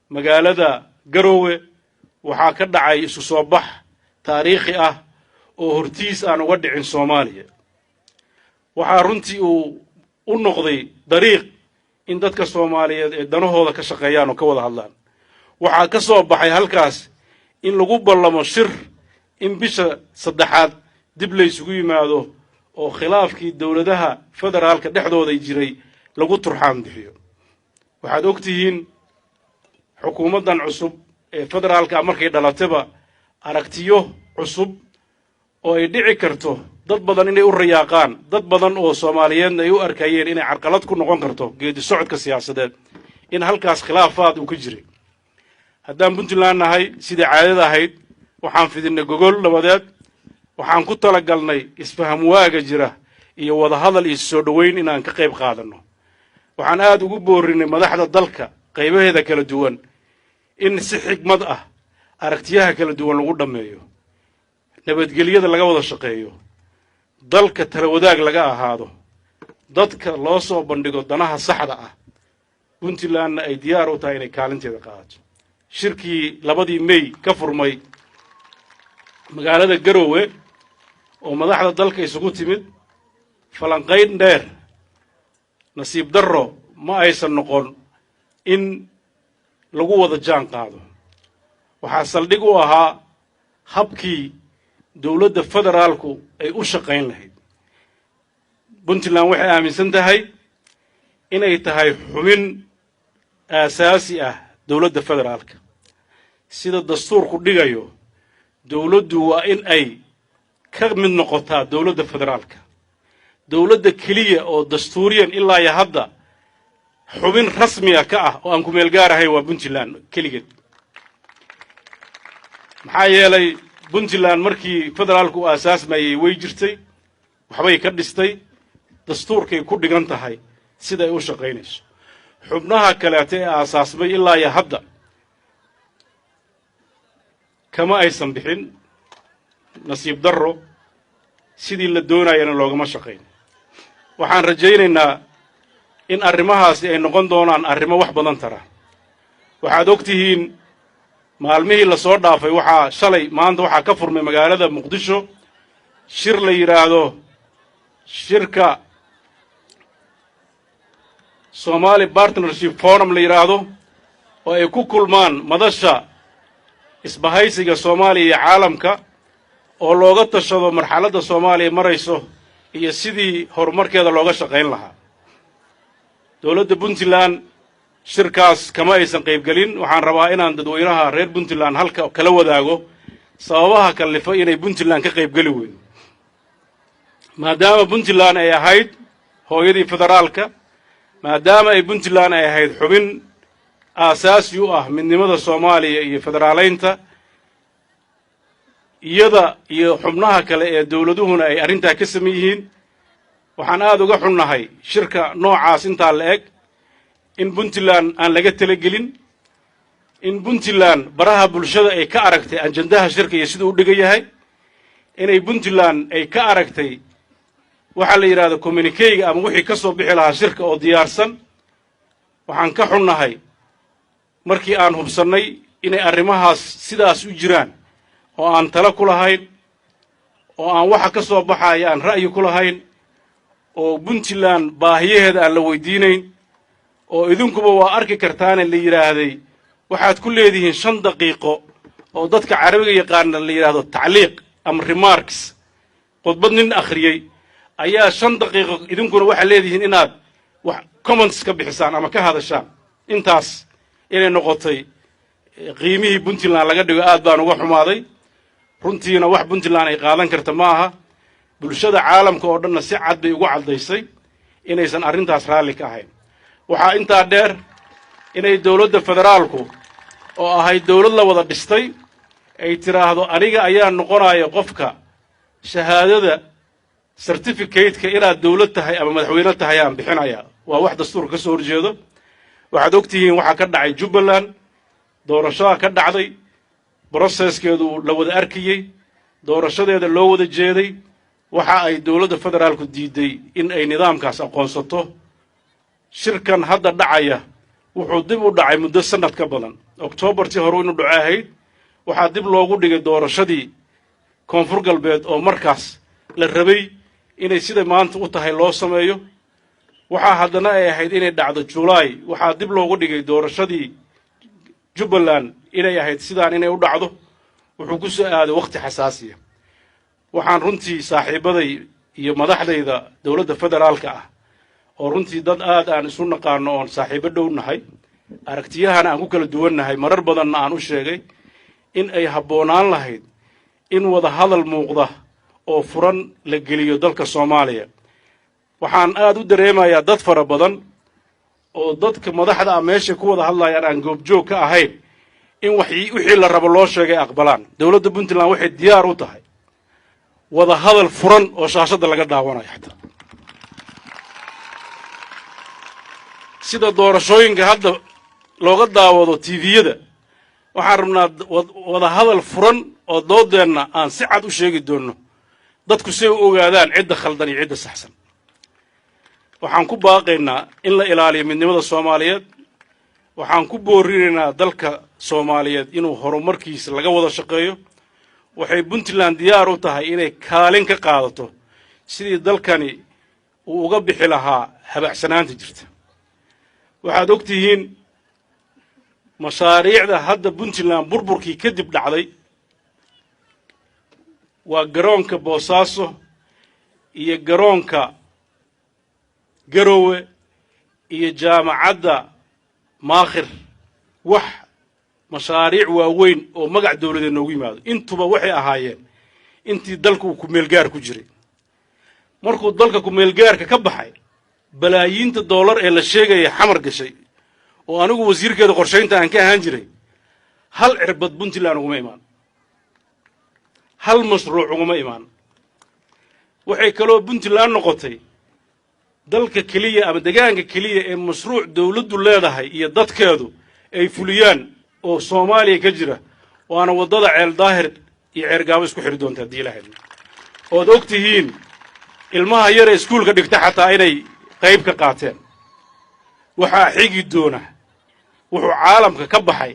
magaalada Garowe waxaa ka dhacay isu soo bax taariikhi ah oo hortiis aan uga dhicin Soomaaliya waxaa runtii uu u noqday dariiq in dadka Soomaaliyeed ee danahooda ka shaqeeyaan oo ka wada hadlaan waxaa ka soo baxay halkaas in lagu ballamo shir in bisha saddexaad dib la isugu yimaado oo khilaafkii dawladaha federaalka dhexdooda jiray lagu turxaan bixiyo waxaad ogtihiin xukuumaddan cusub ee federaalka markay dhalatayba aragtiyo cusub oo ay dhici karto dad badan inay u rayaaqaan dad badan oo Soomaaliyeedna ay u arkayeen inay carqalad ku noqon karto geedi socodka siyaasadeed in halkaas khilaafaad uu ka jiray haddaan Puntland nahay sidii caadada ahayd waxaan fidinay gogol nabadeed waxaan ku talagalnay isfaham waaga jira iyo wada hadal iyo soo dhaweyn inaan ka qayb qaadano waxaan aad ugu boorinay madaxda dalka qaybaheeda kala duwan in si xigmad ah aragtiyaha kala duwan lagu dhameeyo nabadgelyada laga wada shaqeeyo dalka tala wadaag laga ahaado dadka loo soo bandhigo danaha saxda ah Puntlandna ay diyaar u tahay inay kaalinteeda qaadato shirkii 2 May ka furmay magaalada Garowe oo madaxda dalka isugu timid falanqayn dheer nasiib darro ma aysan noqon in lagu wada jaan qaado waxaa saldhig u ahaa habkii dawladda federaalku ay u shaqayn lahayd Puntland waxay aaminsan tahay inay tahay xubin aasaasi ah dawladda federaalka sida dastuurku dhigayo dawladdu waa in ay ka mid noqotaa dawladda federaalka dawladda kaliya oo dastuuriyan ilaa iyo hadda xubin rasmi ah ka ah oo aan ku meel gaar ahay waa Puntland kaligeed maxaa yeelay Puntland markii federaalku aasaasmayay way jirtay waxbay ka dhistay dastuurkay ku dhigan tahay sida ay u shaqaynayso xubnaha kale ee aasaasmay ilaa iyo hadda kama aysan bixin nasiib darro sidii la doonayana loogama shaqayn waxaan rajaynaynaa in arrimahaasi ay noqon doonaan arrimo wax badan tara waxaad ogtihiin maalmihii la soo dhaafay waxaa shalay maanta waxaa ka furmay magaalada Muqdisho shir la yiraahdo shirka Somali Partnership Forum la yiraahdo oo ay ku kulmaan madasha isbahaysiga Soomaaliya iyo caalamka oo looga tashado marxaladda Soomaaliya marayso iyo sidii horumarkeeda looga shaqayn lahaa dawladda Puntland shirkaas kama aysan qayb galin waxaan rabaa inaan dadweynaha reer Puntland halka kala wadaago sababaha kalifa inay Puntland ka qayb gali weyn maadaama Puntland ay ahayd hooyadii federaalka maadaama ay Puntland ay ahayd xubin aasaasi u ah midnimada Soomaaliya iyo federaaleynta iyada iyo xubnaha kale ee dawladuhuna ay arintaa ka sameeyeen waxaan aad uga xunnahay shirka noocaas inta la eg in Puntland aan laga talagelin in Puntland baraha bulshada ay ka aragtay ajandaha shirka iyo sidoo u dhigan yahay inay Puntland ay ka aragtay waxa la yiraahdo communique ama wixii ka soo bixi lahaa shirka oo diyaarsan waxaan ka xunnahay markii aan hubsanay inay arrimahaas sidaas u jiraan oo aan tala ku lahayn oo aan waxa ka soo baxay aan ra'yi ku lahayn oo Puntland baahiyaheeda aan la weydiinayn oo idinkuba waa arki kartaan la yiraahday waxaad ku leedihiin 5 daqiiqo oo dadka Carabiga yaqaan la yiraahdo tacliiq ama remarks qodbad nin akhriyay ayaa 5 daqiiqo idinkuna waxa leedihiin inaad wax comments ka bixisaan ama ka hadashaan intaas inay noqotay qiimihii Puntland laga dhigo aad baan uga xumaaday runtiina wax Puntland ay qaadan karto ma aha bulshada caalamka oo dhan si cad bay ugu cadaysay inaysan arintaas raali ka ahayn waxa inta dheer inay dawladda federaalku oo ahay dawlad la wada dhistay ay tiraahdo aniga ayaa noqonayo qofka shahaadada certificate-ka inaad dawlad tahay ama madaxweyne tahay aan bixinaya waa wax dastuur ka soo horjeedo waxaad ogtihiin waxa ka dhacay Jubbaland doorashada ka dhacday processkeedu la wada arkiyay doorashadeeda loo wada jeeday waxa ay dawladda federaalku diiday in ay nidaamkaas aqoonsato shirkan hadda dhacaya wuxuu dib u dhacay muddo sanad ka badan October-tii hore inuu dhacahay waxa dib loogu dhigay doorashadii koonfur galbeed oo markaas la rabay inay sida maanta u tahay loo sameeyo waxaa haddana ay ahayd inay dhacdo July waxaa dib loogu dhigay doorashadii Jubbaland inay ahayd sidaan inay u dhacdo wuxuu ku soo aaday waqti xasaasi ah waxaan runtii saaxiibaday iyo madaxdayda dawladda federaalka ah oo runtii dad aad aan isu naqaano oo saaxiibo dhow nahay aragtiyahana aan ku kala duwannahay marar badanna aan u sheegay in ay habboonaan lahayd in wada hadal muuqda oo furan la geliyo dalka Soomaaliya waxaan aad u dareemayaa dad fara badan oo dadka madaxda ah meesha ku wada hadlayaan aan goobjoog ka ahayn in wixii la rabo loo sheegay aqbalaan dawladda Puntland waxay diyaar u tahay wada hadal furan oo shaashada laga daawanayo xataa sida doorashooyinka hadda looga daawado TV-yada waxaan rabnaa wada hadal furan oo doodeenna aan si cad u sheegi doono dadku si ay u ogaadaan cidda khaldan iyo cidda saxsan waxaan ku baaqaynaa in la ilaaliyo midnimada Soomaaliyeed waxaan ku boorinaynaa dalka Soomaaliyeed inuu horumarkiisa laga wada shaqeeyo waxay Puntland diyaar u tahay inay kaalin ka qaadato sidii dalkani uu uga bixi lahaa habacsanaanta jirta waxaad ogtihiin mashaariicda hadda Puntland burburkii kadib dhacday waa garoonka Boosaaso iyo garoonka Garowe iyo jaamacadda Maakhir wax mashaariic waaweyn oo magac dawladeed noogu yimaado intuba waxay ahaayeen intii dalku ku meelgaar ku jiray markuu dalka ku meelgaarka ka baxay balaayiinta dollar ee la sheegay xamar gashay oo anigu wasiirkeeda qorsheynta aan ka ahaan jiray hal cirbad Puntland ugu imaan hal mashruuc ugu imaan waxay kaloo Puntland noqotay dalka kaliya ama deegaanka kaliya ee mashruuc dawladdu leedahay iyo dadkeedu ay fuliyaan oo Soomaaliya ka jira waana wadada ceel daahir iyo ceergaabo isku xiri doonta hadii la helo oo ogtihiin ilmaha yar ee iskuulka dhigta xataa inay qayb ka qaateen waxa xigi doona wuxuu caalamka ka baxay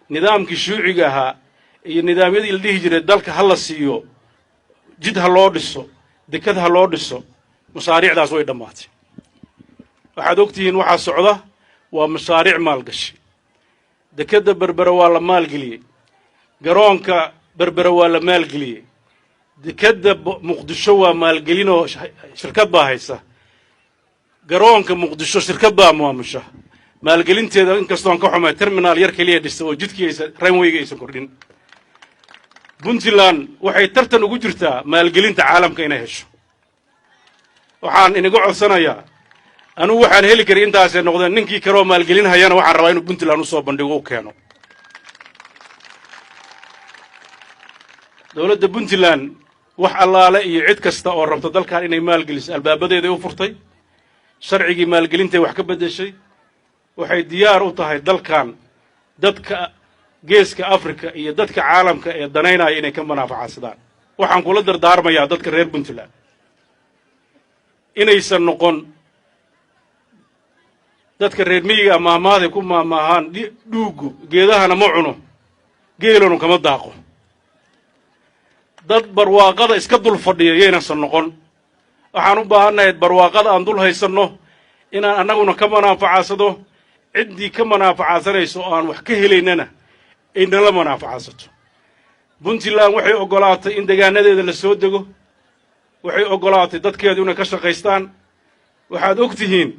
nidaamkii shuuciga ahaa iyo nidaamyadii la dhihi jiray dalka hal la siiyo jid ha loo dhiso dekad ha loo dhiso mashaariicdaas way dhamaatay waxaad ogtihiin waxa socda waa mashaariic maalgashi dekada berbera waa la maalgeliyay garoonka berbera waa la maalgeliyay dekada muqdisho waa maalgelinoo shirkad baa haysa garoonka muqdisho shirkad baa maamusha maalgelinteeda inkastoo ka xumay terminal yar kaliya dhistay oo jidkiisa runway-ga aysan kordhin Puntland waxay tartan ugu jirtaa maalgelinta caalamka inay hesho waxaan inaga codsanayaa anu waxaan heli karay intaas ay noqdeen ninkii karo maalgelin hayana waxaan rabaa inuu Puntland u soo bandhigo u keeno dawladda Puntland wax allaale iyo cid kasta oo rabta dalkan inay maalgeliso albaabadeeda u furtay sharcigii maalgelinta wax ka bedeshay waxay diyaar u tahay dalkan dadka geeska Afrika iyo dadka caalamka ee danaynaya inay ka manaafacaadsadaan waxaan kula dardaarmayaa dadka reer Puntland inaysan noqon dadka reer miyiga maamaade ku maamaahan dhuugu geedahana ma cuno geelonu kama daaqo dad barwaaqada iska dul fadhiya yeynaysan noqon waxaan u baahanahay barwaaqada aan dul haysanno inaan annaguna ka manaafacadsado ciddii ka manaafacaadsanayso oo aan wax ka helaynana ay nala manaafacaadsato Puntland waxay ogolaatay in deegaanadeeda la soo dego waxay ogolaatay dadkeedu inay ka shaqaystaan waxaad ogtihiin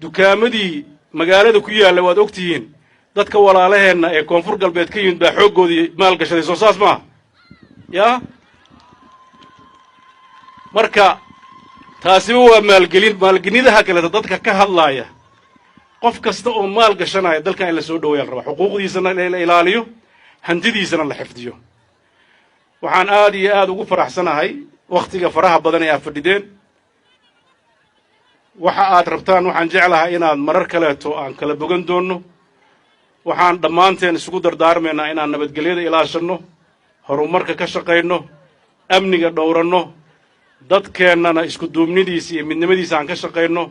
dukaamadii magaalada ku yaalla waad ogtihiin dadka walaalaheenna ee koonfur galbeed ka yimid baa xooggoodii maal gashaday soo saas ma yaa marka taasi waa maalgelinaha kale dadka ka hadlaaya qof kasta oo maal gashanaya dalka in la soo dhaweeyay raba xuquuqdiisana la ilaaliyo hantidiisana la xifdiyo waxaan aad iyo aad ugu faraxsanahay waqtiga faraha badan ee fadhideen waxa aad rabtaan waxaan jeclahay inaad marar kaleeto aan kala bogan doono waxaan dhammaanteen isugu dardaarmaynaa inaan nabadgelyada ilaashano horumarka ka shaqeyno amniga dhowrano dadkeennana isku duubnidiisa iyo midnimadiisa aan ka shaqeyno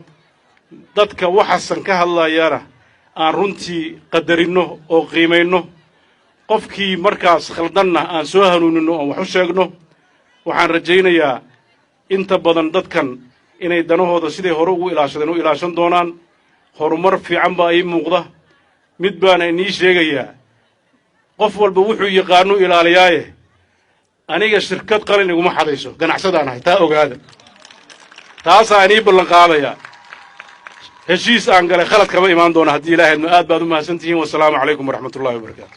dadka waxasan ka hadlayana aan runtii qadarino oo qiimayno qofkii markaas khaldanna aan soo hanuunino oo wax u sheegno waxaan rajaynayaa inta badan dadkan inay danahooda siday hore ugu ilaashadeen u ilaashan doonaan horumar fiican baa ii muuqda mid baana inii sheegayaa qof walba wuxuu yaqaanu ilaaliyaaye aniga shirkad qalin iguma xadayso ganacsadaan ahay taa ogaada taasaan ii ballan qaadayaa heshiis aan galay khalad kama imaan doona haddii ilaahaydna aad baad u mahadsantihiin wasalaamu calaykum waraxmatullahi wabarakaatu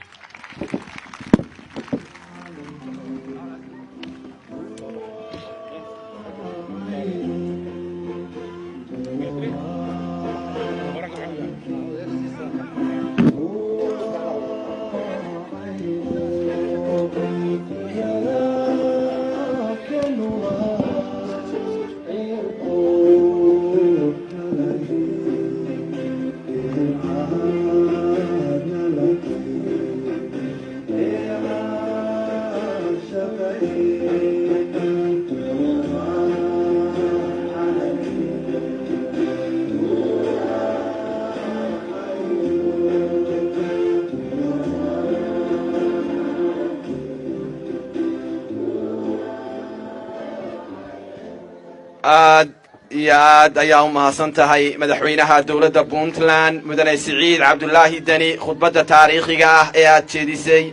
aad ayaa u mahadsan tahay madaxweynaha dowladda Puntland mudane Siciid Cabdullaahi Dani khudbadda taariikhiga ah ee aad jeedisay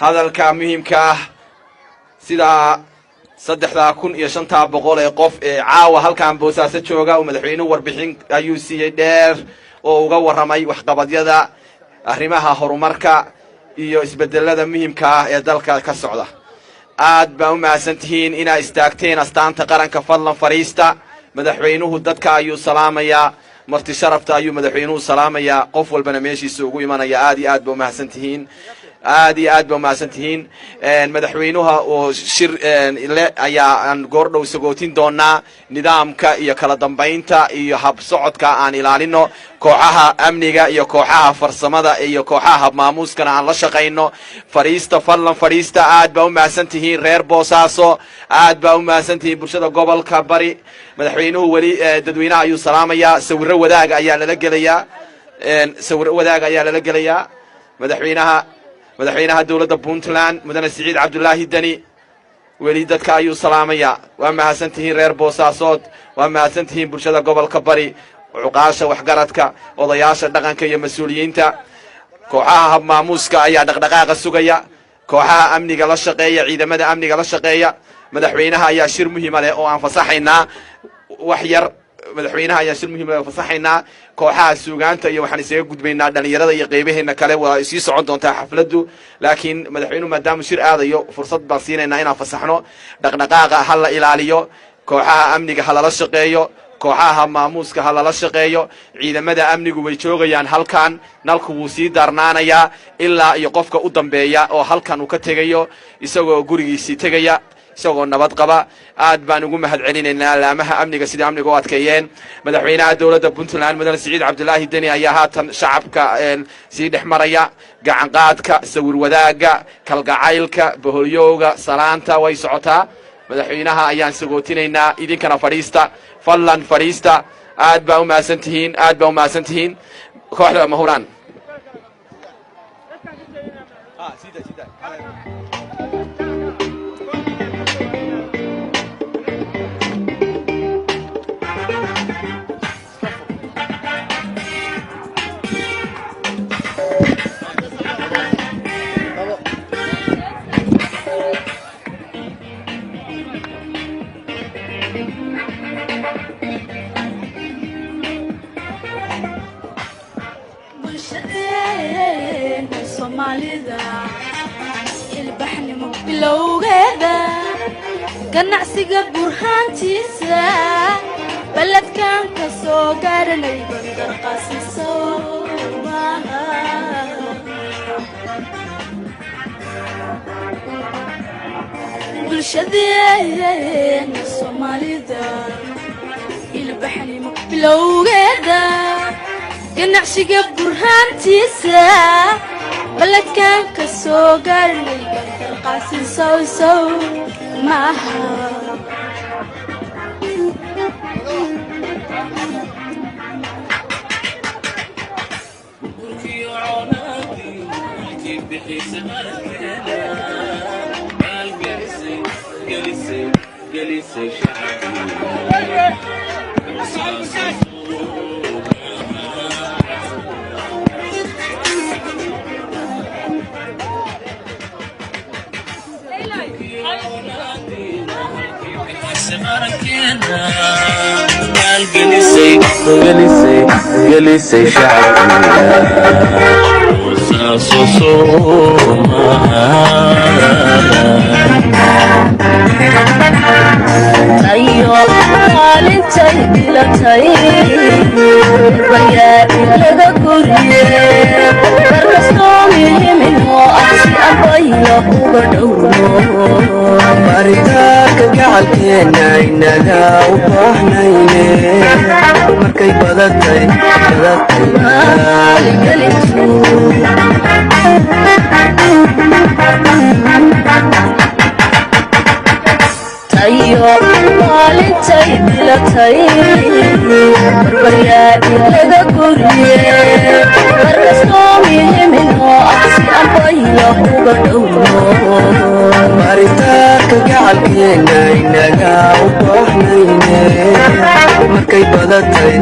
hadalka muhiimka ah sida 3,500 ee qof ee caawa halkan Boosaaso jooga oo madaxweynuhu warbixin ayuu siiyay dheer oo uga waramay waxqabadyada arrimaha horumarka iyo isbedelada muhiimka ah ee dalka ka socda aad baa u mahadsantihiin inaa istaagteen astaanta qaranka fadlan fariista madaxweynuhu dadka ayuu salaamayaa marti sharafta ayuu madaxweynuhu salaamayaa qof walbana meeshiisa ugu imanaya aad iyo aad baa u mahadsantihiin aad iyo aad baa u mahadsantihiin madaxweynuha oo shir le ayaa aan goordhow sagootin doonaa nidaamka iyo kala dambeynta iyo hab socodka aan ilaalino kooxaha amniga iyo kooxaha farsamada iyo kooxaha maamuuskana aan la shaqeyno fariista fadlan fariista aad baa u mahadsantihiin reer Boosaaso aad baa u mahadsantihiin bulshada gobolka bari madaxweynuhu wali dadweynaha ayuu salaamayaa sawirro wadaag ayaa lala gelayaa madaxweynaha dowladda Puntland mudane Siciid Cabdullaahi Dani weli dadka ayuu salaamayaa waa mahadsantihiin reer Boosaasood waa mahadsantihiin bulshada gobolka bari cuqaasha waxgaradka odayaasha dhaqanka iyo mas'uuliyiinta kooxaha maamuuska ayaa dhaqdhaqaaqa sugaya kooxaha amniga la shaqeeya ciidamada amniga la shaqeeya madaxweynaha ayaa shir muhiim ah leh oo aan fasaxaynaa wax yar madaxweynaha ayaa shir muhiim ah fasaxaynaa kooxaha suugaanta iyo waxaan isaga gudbaynaa dhalinyarada iyo qaybaheena kale waa isii socon doontaa xafladdu laakiin madaxweynuhu maadaama shir aadayo fursad baan siinaynaa inaan fasaxno dhaqdhaqaaqa ha la ilaaliyo kooxaha amniga ha lala shaqeeyo kooxaha maamuuska ha lala shaqeeyo ciidamada amnigu way joogayaan halkan nalku wuu sii darnaanayaa ilaa iyo qofka u dambeeya oo halkan uu ka tegayo isagoo gurigiisii tegaya isagoo nabad qaba aad baan ugu mahad celinaynaa laamaha amniga sida amniga u adkeeyeen madaxweynaha dowladda Puntland mudane Siciid Cabdullaahi Dani ayaa haatan shacabka sii dhexmaraya gacan qaadka sawir wadaaga kalgacaylka boholyooga salaanta way socotaa madaxweynaha ayaan sagootinaynaa idinkana fariista fadlan fariista aad baa u mahadsantihiin kooxda mahuraan ganacsiga burhaantiisa baladkan ka soo gaaranay bandar qaasiso bulshadeena Soomaalida ilbaxnimo bilowgeeda ganacsiga burhaantiisa baladkan ka soo gaaranay bandar qaasiso gelisay tayo maalintay dilatay bayaa ilaga guriye markastoo muhimin oo ah si abayla uga dhowno baritaanka gacalkeena inaga u baahnayne markay badatay maaligelitu tayo maalintay dilatay bayaa ilaga guriye markastoo muhimin oo ah si abayla uga dhowno baritaanka gacalkeena inaga u baahnayne markay badatay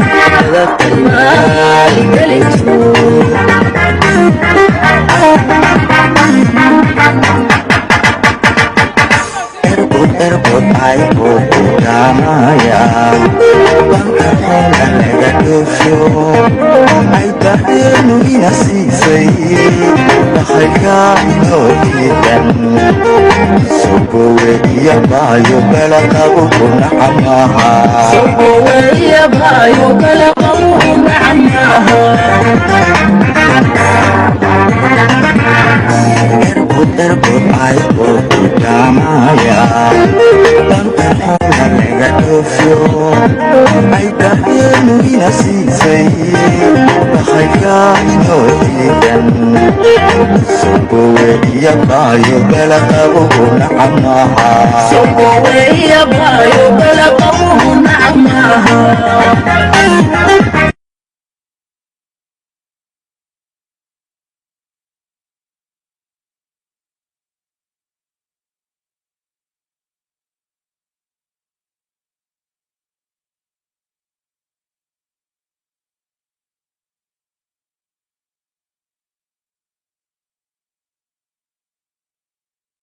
maaligelitu erbod ay kudaamaya banka hoola laga dhoofyo ay daheenu ina siisay dhakhayga inoo diidan sobowe iyo baayo balaqabu ku nacamaha erbod ay kudaamaya banka hoola laga dhoofyo ay daheenu ina siisay dhakhayga inoo diidan sobowe iyo baayo balaqabu ku nacamaha